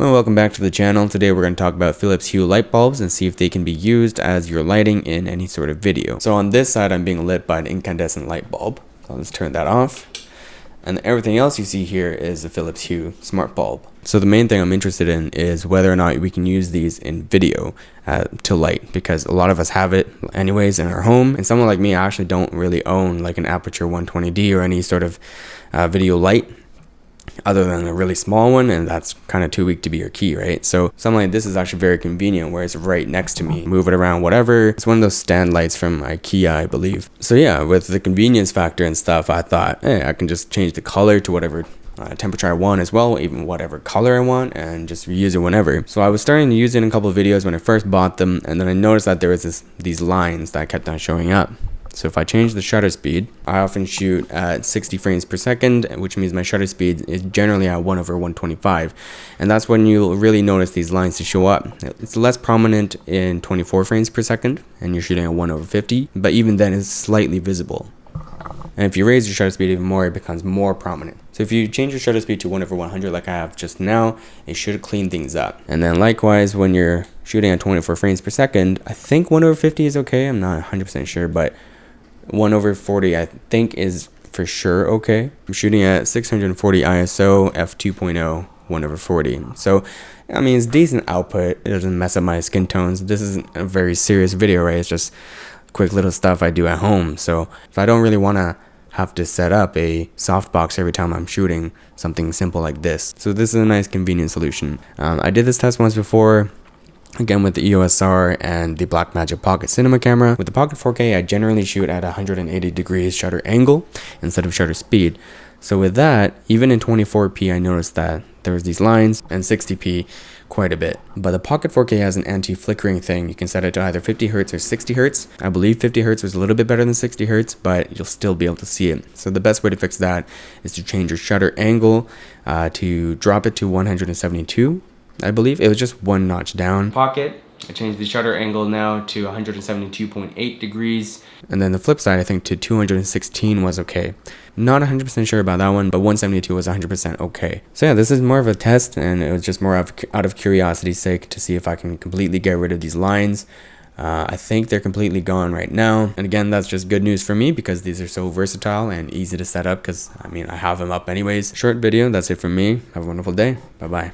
Well, welcome back to the channel. Today we're going to talk about Philips Hue light bulbs and see if they can be used as your lighting in any sort of video. So on this side, I'm being lit by an incandescent light bulb. So let's turn that off. And everything else you see here is the Philips Hue smart bulb. So the main thing I'm interested in is whether or not we can use these in video to light, because a lot of us have it anyways in our home. And someone like me, I actually don't really own like an Aperture 120D or any sort of video light other than a really small one, and that's kind of too weak to be your key, right? So something like this is actually very convenient where it's right next to me. Move it around, whatever. It's one of those stand lights from IKEA, I believe. So yeah, with the convenience factor and stuff, I thought, hey, I can just change the color to whatever temperature I want as well, even whatever color I want, and just reuse it whenever. So I was starting to use it in a couple of videos when I first bought them, and then I noticed that there was these lines that kept on showing up. So if I change the shutter speed, I often shoot at 60 frames per second, which means my shutter speed is generally at 1/125. And that's when you'll really notice these lines to show up. It's less prominent in 24 frames per second, and you're shooting at 1/50, but even then it's slightly visible. And if you raise your shutter speed even more, it becomes more prominent. So if you change your shutter speed to 1/100 like I have just now, it should clean things up. And then likewise, when you're shooting at 24 frames per second, I think 1/50 is okay. I'm not 100% sure, but 1/40 I think is for sure okay. I'm shooting at 640 ISO f2.0 1/40. So I mean, it's decent output. It doesn't mess up my skin tones. This isn't a very serious video, right? It's just quick little stuff I do at home. So if I don't really want to have to set up a softbox every time I'm shooting something simple like this, so this is a nice convenient solution. I did this test once before, again with the EOS R and the Blackmagic Pocket Cinema camera. With the Pocket 4K, I generally shoot at 180 degrees shutter angle instead of shutter speed. So with that, even in 24p, I noticed that there was these lines, and 60p quite a bit. But the Pocket 4K has an anti-flickering thing. You can set it to either 50 Hz or 60 Hz. I believe 50 Hz was a little bit better than 60 Hz, but you'll still be able to see it. So the best way to fix that is to change your shutter angle to drop it to 172. I believe it was just one notch down. Pocket, I changed the shutter angle now to 172.8 degrees. And then the flip side, I think to 216 was okay. Not 100% sure about that one, but 172 was 100% okay. So yeah, this is more of a test, and it was just more out of curiosity's sake to see if I can completely get rid of these lines. I think they're completely gone right now. And again, that's just good news for me because these are so versatile and easy to set up because, I mean, I have them up anyways. Short video, that's it from me. Have a wonderful day. Bye-bye.